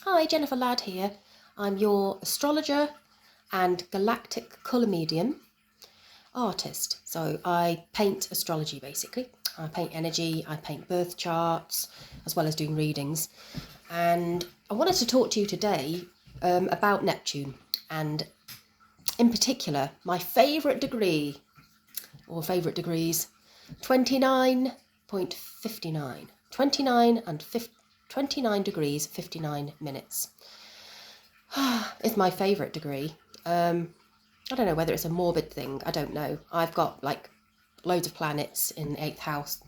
Hi, Jennifer Ladd here. I'm your astrologer and galactic colour medium artist. So I paint astrology basically. I paint energy, I paint birth charts, as well as doing readings. And I wanted to talk to you today about Neptune, and in particular, my favourite degree, or favourite degrees, 29.59. 29 degrees, 59 minutes. It's my favourite degree. I don't know whether it's a morbid thing. I don't know. I've got like loads of planets in the eighth house,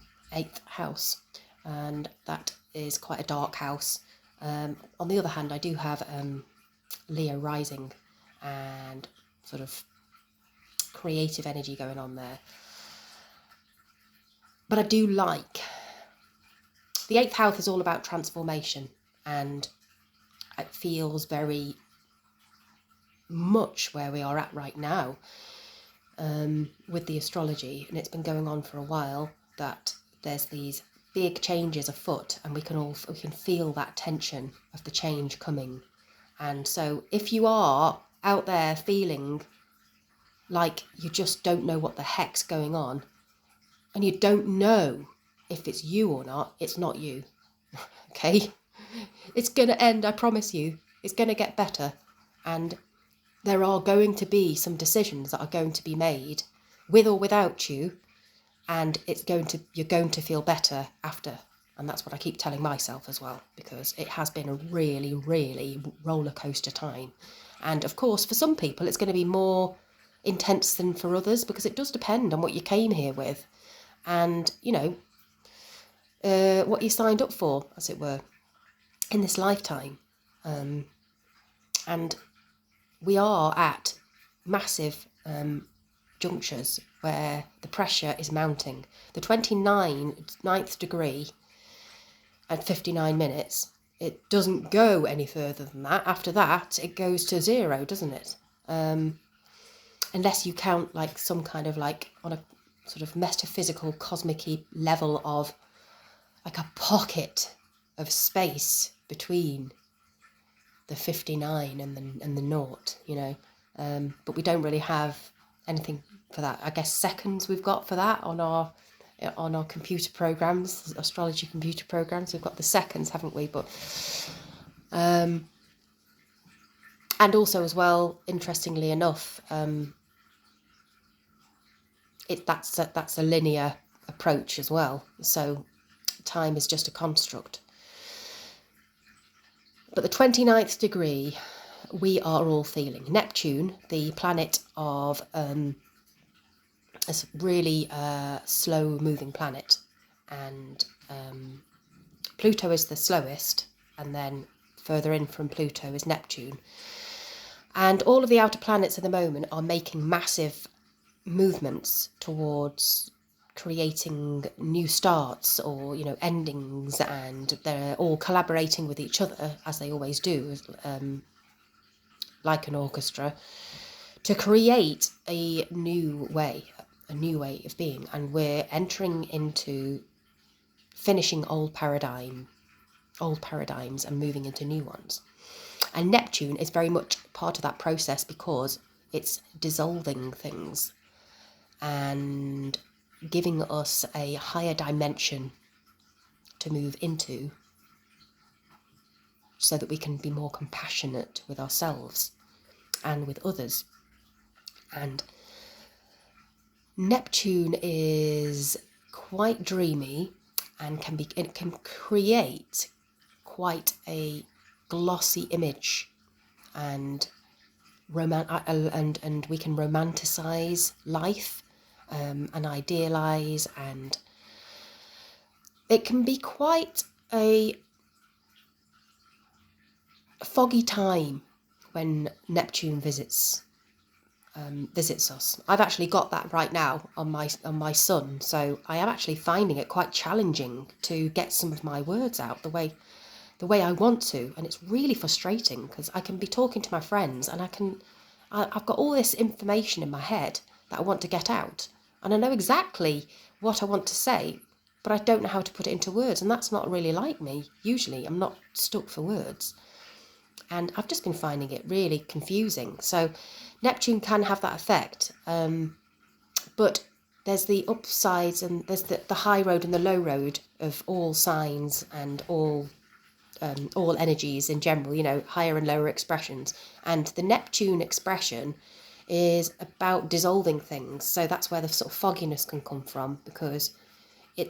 and that is quite a dark house. On the other hand, I do have Leo rising and sort of creative energy going on there. But I do like the eighth house is all about transformation, and it feels very much where we are at right now with the astrology, and it's been going on for a while, that there's these big changes afoot, and we can feel that tension of the change coming. And so if you are out there feeling like you just don't know what the heck's going on, and you don't know if it's you or not, it's not you. Okay, it's gonna end, I promise you. It's gonna get better, and there are going to be some decisions that are going to be made with or without you, and you're going to feel better after. And that's what I keep telling myself as well, because it has been a really, really roller coaster time. And of course, for some people, it's going to be more intense than for others, because it does depend on what you came here with, and what you signed up for, as it were, in this lifetime. And we are at massive junctures where the pressure is mounting. The 29th degree at 59 minutes, it doesn't go any further than that. After that, it goes to 0, doesn't it? Unless you count like some kind of like on a sort of metaphysical, cosmic-y level of like a pocket of space between the 59 and the naught, but we don't really have anything for that. I guess seconds we've got for that on our computer programs, astrology computer programs. We've got the seconds, haven't we? But and also as well, interestingly enough, that's a linear approach as well. So time is just a construct. But the 29th degree, we are all feeling. Neptune, the planet of a really slow-moving planet, and Pluto is the slowest, and then further in from Pluto is Neptune. And all of the outer planets at the moment are making massive movements towards creating new starts or endings, and they're all collaborating with each other, as they always do, like an orchestra, to create a new way of being. And we're entering into finishing old paradigms and moving into new ones. And Neptune is very much part of that process, because it's dissolving things and giving us a higher dimension to move into, so that we can be more compassionate with ourselves and with others. And Neptune is quite dreamy, and it can create quite a glossy image, and and we can romanticize life and idealize, and it can be quite a foggy time when Neptune visits us. I've actually got that right now on my sun, so I am actually finding it quite challenging to get some of my words out the way I want to, and it's really frustrating, because I can be talking to my friends, and I've got all this information in my head that I want to get out, and I know exactly what I want to say, but I don't know how to put it into words, and that's not really like me. Usually I'm not stuck for words. And I've just been finding it really confusing. So Neptune can have that effect, but there's the upsides and there's the high road and the low road of all signs and all energies in general, you know, higher and lower expressions. And the Neptune expression is about dissolving things. So that's where the sort of fogginess can come from, because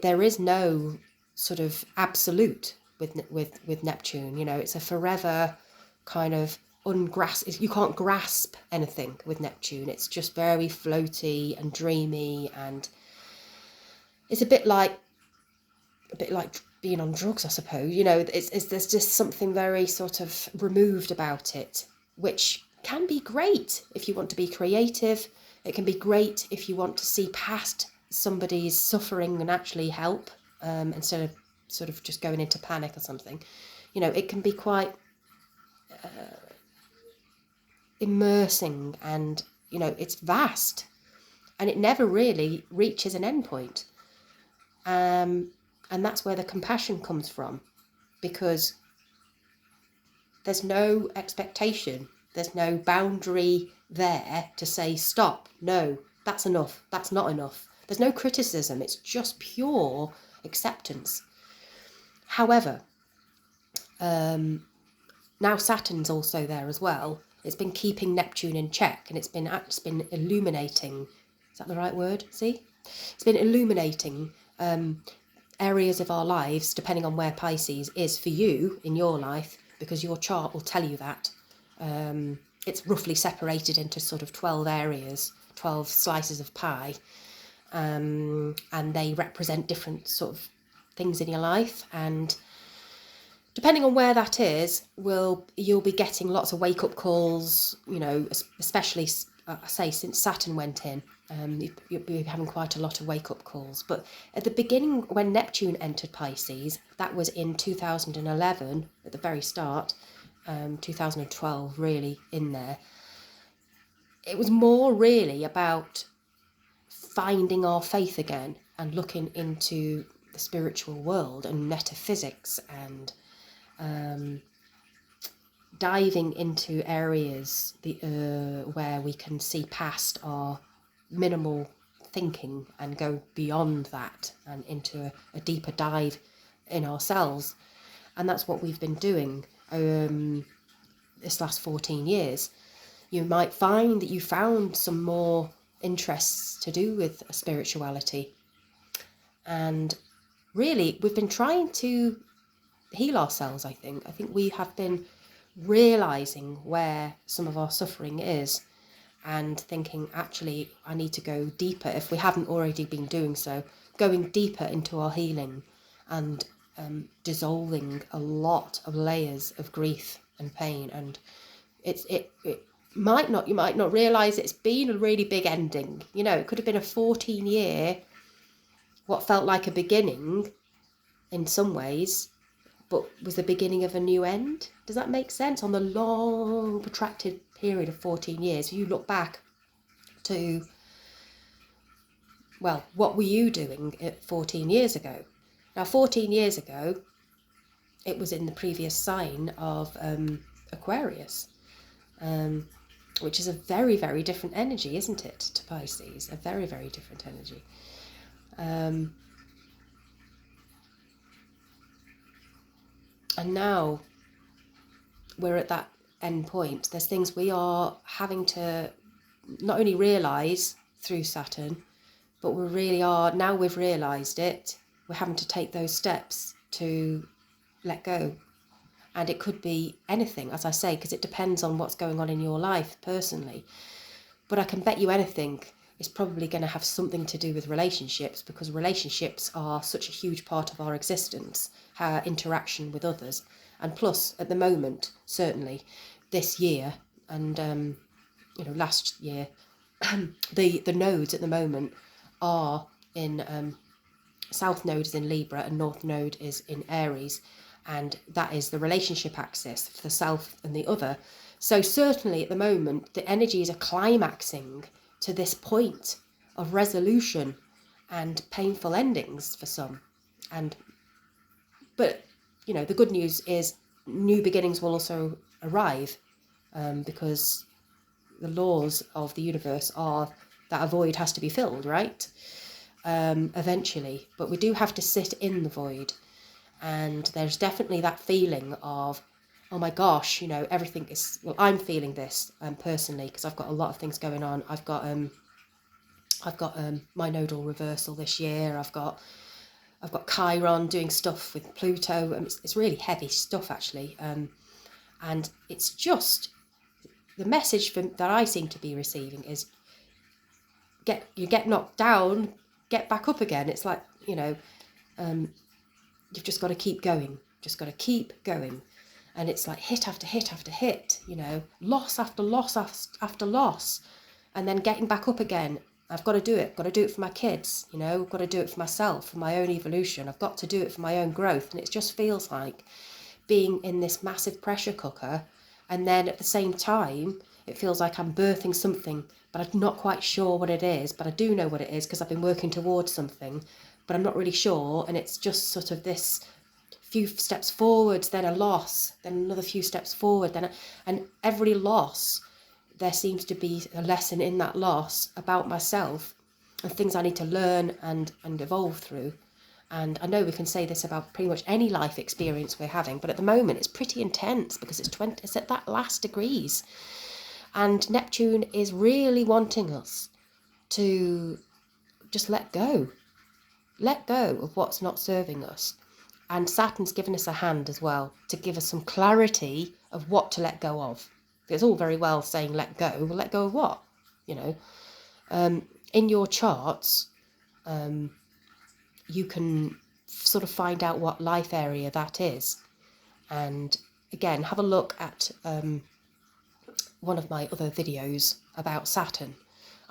there is no sort of absolute with Neptune. You know, it's a forever kind of you can't grasp anything with Neptune. It's just very floaty and dreamy, and it's a bit like being on drugs, I suppose. You know, there's just something very sort of removed about it, which can be great if you want to be creative. It can be great if you want to see past somebody's suffering and actually help, instead of sort of just going into panic or something. You know, it can be quite immersing, and, you know, it's vast, and it never really reaches an end point. And that's where the compassion comes from, because there's no expectation, there's no boundary there to say, stop, no, that's enough, that's not enough. There's no criticism, it's just pure acceptance. However, now Saturn's also there as well. It's been keeping Neptune in check, and it's been illuminating. Is that the right word? See? It's been illuminating areas of our lives, depending on where Pisces is for you in your life, because your chart will tell you that. It's roughly separated into sort of 12 areas, 12 slices of pie, and they represent different sort of things in your life. And depending on where that is, you'll be getting lots of wake-up calls, you know, especially, I say, since Saturn went in. You'll be having quite a lot of wake-up calls. But at the beginning, when Neptune entered Pisces, that was in 2011, at the very start, 2012 really in there. It was more really about finding our faith again and looking into the spiritual world and metaphysics, and diving into areas where we can see past our minimal thinking and go beyond that and into a deeper dive in ourselves. And that's what we've been doing this last 14 years. You might find that you found some more interests to do with spirituality, and really we've been trying to heal ourselves. I think we have been realizing where some of our suffering is, and thinking, actually, I need to go deeper, if we haven't already been doing so, going deeper into our healing and dissolving a lot of layers of grief and pain. And you might not realize it's been a really big ending. You know, it could have been a 14-year, what felt like a beginning in some ways, but was the beginning of a new end. Does that make sense? On the long, protracted period of 14 years, you look back to, well, what were you doing 14 years ago? Now, 14 years ago, it was in the previous sign of Aquarius, which is a very, very different energy, isn't it, to Pisces? A very, very different energy. And now we're at that end point. There's things we are having to not only realise through Saturn, but we really are, now we've realised it, we're having to take those steps to let go. And it could be anything, as I say, because it depends on what's going on in your life personally. But I can bet you anything, it's probably going to have something to do with relationships, because relationships are such a huge part of our existence, our interaction with others. And plus, at the moment, certainly this year and last year, the nodes at the moment are in South Node is in Libra and North Node is in Aries, and that is the relationship axis for the self and the other. So certainly at the moment, the energies are climaxing to this point of resolution and painful endings for some. But the good news is new beginnings will also arrive, because the laws of the universe are that a void has to be filled, right? Eventually. But we do have to sit in the void. And there's definitely that feeling of, oh my gosh, you know, everything is, well, I'm feeling this personally, because I've got a lot of things going on. I've got my nodal reversal this year. I've got Chiron doing stuff with Pluto, and it's really heavy stuff actually. And it's just the message that I seem to be receiving is you get knocked down, get back up again. It's like, you know, you've just got to keep going, and it's like hit after hit after hit, you know, loss after loss after loss, and then getting back up again. I've got to do it for my kids, you know, I've got to do it for myself, for my own evolution. I've got to do it for my own growth. And it just feels like being in this massive pressure cooker, and then at the same time it feels like I'm birthing something, but I'm not quite sure what it is. But I do know what it is because I've been working towards something, but I'm not really sure. And it's just sort of this few steps forwards, then a loss, then another few steps forward, and every loss there seems to be a lesson in that loss about myself and things I need to learn and evolve through. And I know we can say this about pretty much any life experience we're having, but at the moment it's pretty intense because it's at that last degrees. And Neptune is really wanting us to just let go of what's not serving us. And Saturn's given us a hand as well to give us some clarity of what to let go of. It's all very well saying let go. Well, let go of what? You know, in your charts, you can sort of find out what life area that is. And again, have a look at one of my other videos about Saturn.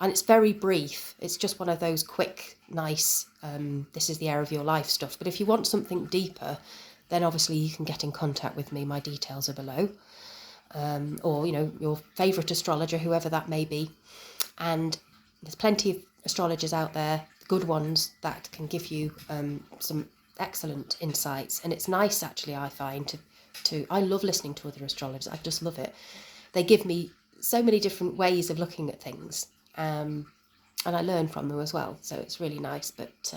And it's very brief. It's just one of those quick, nice, this is the area of your life stuff. But if you want something deeper, then obviously you can get in contact with me. My details are below. Or, you know, your favourite astrologer, whoever that may be. And there's plenty of astrologers out there, good ones, that can give you some excellent insights. And it's nice, actually, I find, I love listening to other astrologers. I just love it. They give me so many different ways of looking at things. And I learn from them as well. So it's really nice. But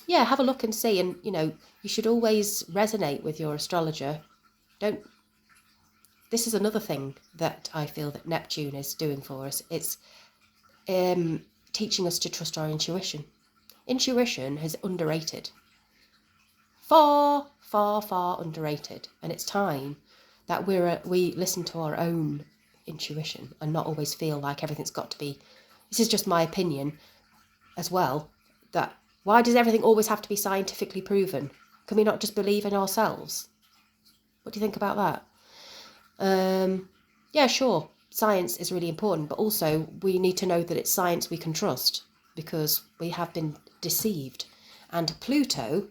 yeah, have a look and see. And, you know, you should always resonate with your astrologer. This is another thing that I feel that Neptune is doing for us. It's teaching us to trust our intuition. Intuition is underrated. Far, far, far underrated. And it's time that we listen to our own intuition and not always feel like everything's got to be, this is just my opinion as well, that why does everything always have to be scientifically proven? Can we not just believe in ourselves? What do you think about that? Yeah, sure, science is really important, but also we need to know that it's science we can trust, because we have been deceived. And Pluto,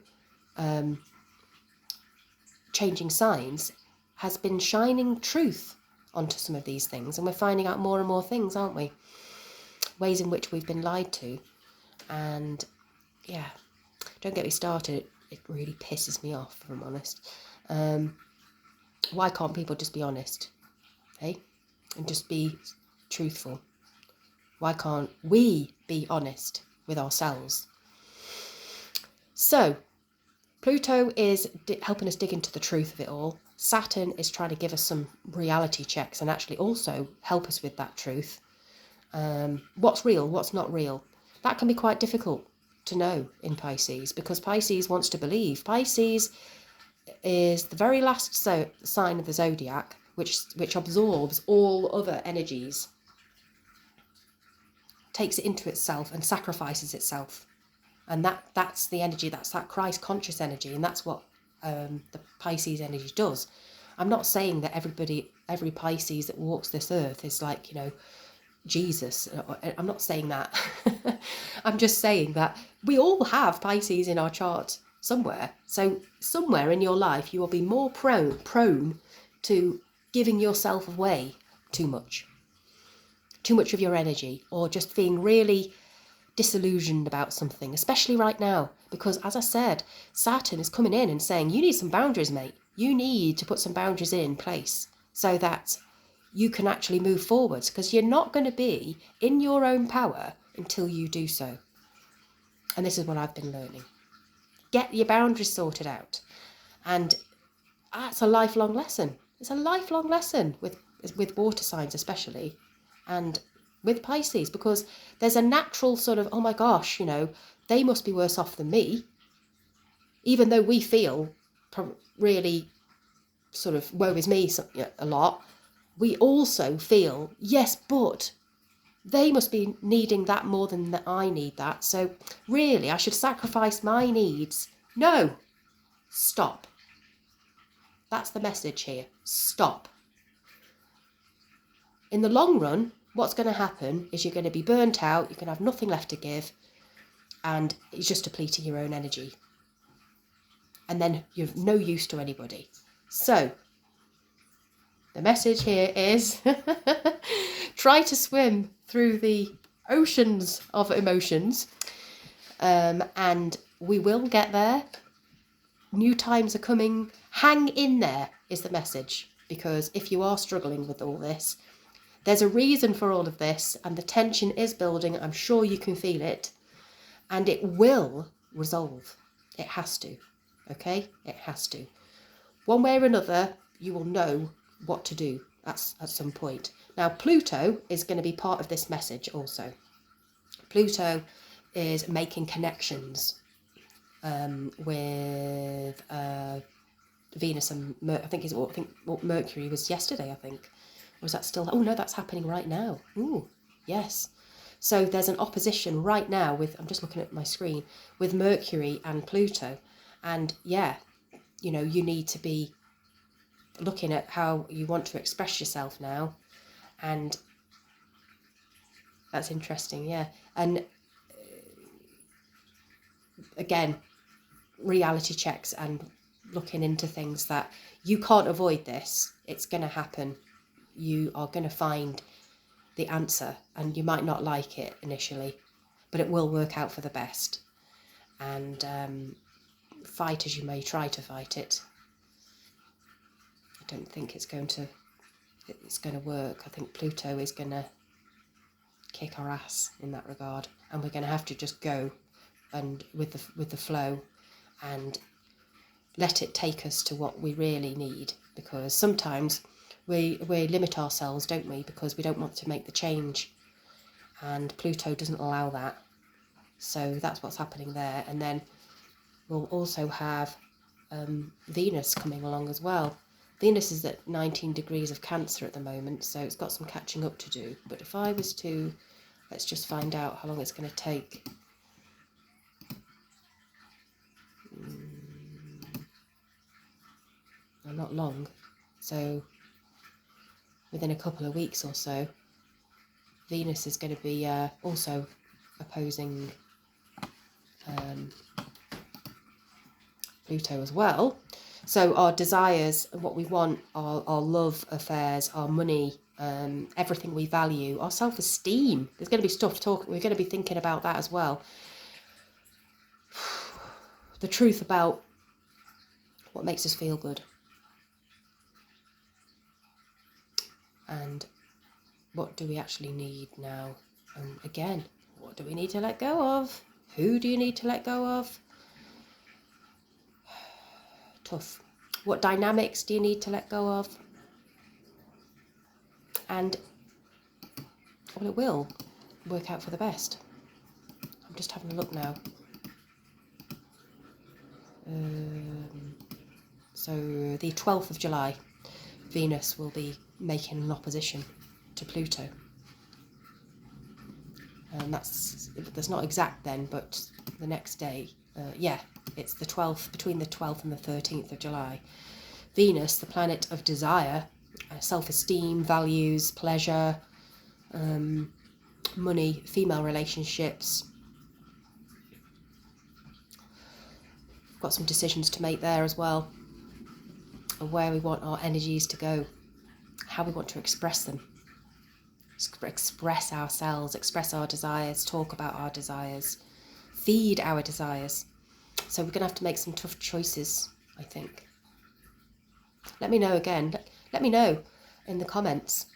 changing signs, has been shining truth onto some of these things, and we're finding out more and more things, aren't we? Ways in which we've been lied to. And yeah, don't get me started, it really pisses me off, if I'm honest. Why can't people just be honest, hey? And just be truthful? Why can't we be honest with ourselves? So, Pluto is helping us dig into the truth of it all. Saturn is trying to give us some reality checks and actually also help us with that truth. What's real, what's not real? That can be quite difficult to know in Pisces, because Pisces wants to believe. Pisces is the very last sign of the zodiac, which absorbs all other energies, takes it into itself and sacrifices itself. And that's the energy, that's that Christ conscious energy, and that's what the Pisces energy does. I'm not saying that every Pisces that walks this earth is like, you know, Jesus. I'm not saying that. I'm just saying that we all have Pisces in our chart somewhere. So somewhere in your life you will be more prone to giving yourself away too much of your energy, or just feeling really disillusioned about something, especially right now, because as I said, Saturn is coming in and saying you need some boundaries, mate. You need to put some boundaries in place so that you can actually move forwards, because you're not going to be in your own power until you do so. And this is what I've been learning. Get your boundaries sorted out. And that's a lifelong lesson. It's a lifelong lesson with water signs especially, and with Pisces, because there's a natural sort of, oh my gosh, you know, they must be worse off than me. Even though we feel really sort of woe is me a lot, we also feel, yes, but they must be needing that more than that I need that. So really, I should sacrifice my needs. No, stop. That's the message here. Stop. In the long run, what's going to happen is you're going to be burnt out, you're going to have nothing left to give, and it's just depleting your own energy. And then you're of no use to anybody. So, the message here is try to swim through the oceans of emotions, and we will get there. New times are coming. Hang in there is the message, because if you are struggling with all this, there's a reason for all of this, and the tension is building. I'm sure you can feel it, and it will resolve. It has to. Okay? It has to. One way or another, you will know what to do at some point. Now, Pluto is going to be part of this message also. Pluto is making connections with Venus and I think Mercury was yesterday, I think. Or was that still? Oh no, that's happening right now. Ooh, yes. So there's an opposition right now with, I'm just looking at my screen, with Mercury and Pluto. And yeah, you know, you need to be looking at how you want to express yourself now. And that's interesting, yeah. And again, reality checks and looking into things that you can't avoid this. It's going to happen. You are going to find the answer, and you might not like it initially, but it will work out for the best. And fight as you may try to fight it, I don't think it's going to work. I think Pluto is going to kick our ass in that regard, and we're going to have to just go and with the flow and let it take us to what we really need, because sometimes we limit ourselves, don't we, because we don't want to make the change, and Pluto doesn't allow that. So that's what's happening there. And then we'll also have Venus coming along as well. Venus is at 19 degrees of Cancer at the moment, so it's got some catching up to do. But if I was to, let's just find out how long it's going to take. Not long. So within a couple of weeks or so, Venus is going to be also opposing Pluto as well. So our desires, what we want, our love affairs, our money, everything we value, our self-esteem. There's going to be stuff talking. We're going to be thinking about that as well. The truth about what makes us feel good. And what do we actually need now? And again, what do we need to let go of? Who do you need to let go of? Tough. What dynamics do you need to let go of? And, well, it will work out for the best. I'm just having a look now. So the 12th of July, Venus will be making an opposition to Pluto. And that's not exact then, but the next day, yeah, it's the 12th, between the 12th and the 13th of July. Venus, the planet of desire, self-esteem, values, pleasure, money, female relationships. Got some decisions to make there as well, of where we want our energies to go, how we want to express them. Express ourselves, express our desires, talk about our desires, feed our desires. So we're going to have to make some tough choices, I think. Let me know again. Let me know in the comments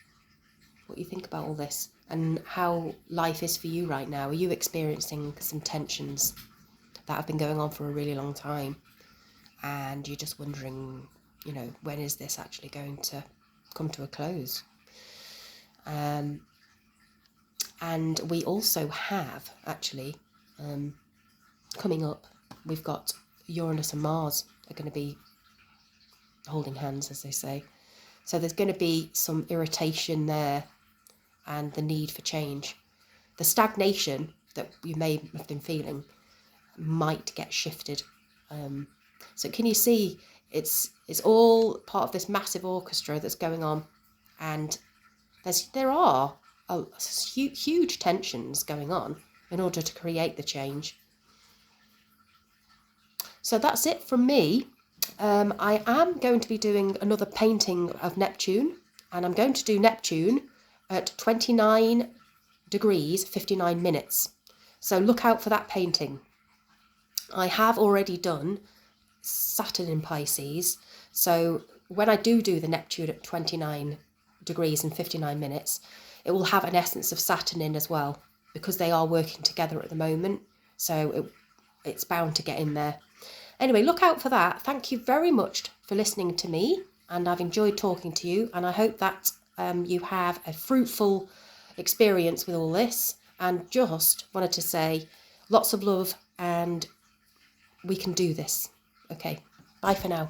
what you think about all this and how life is for you right now. Are you experiencing some tensions that have been going on for a really long time? And you're just wondering, you know, when is this actually going to come to a close? And we also have, actually, coming up, we've got Uranus and Mars are going to be holding hands, as they say. So there's going to be some irritation there and the need for change. The stagnation that you may have been feeling might get shifted. So can you see, it's all part of this massive orchestra that's going on, and there are huge tensions going on in order to create the change. So that's it from me. I am going to be doing another painting of Neptune, and I'm going to do Neptune at 29 degrees 59 minutes. So look out for that painting. I have already done Saturn in Pisces, so when I do the Neptune at 29 degrees and 59 minutes, it will have an essence of Saturn in as well, because they are working together at the moment, so it's bound to get in there. Anyway, look out for that. Thank you very much for listening to me, and I've enjoyed talking to you, and I hope that you have a fruitful experience with all this, and just wanted to say lots of love, and we can do this. Okay, bye for now.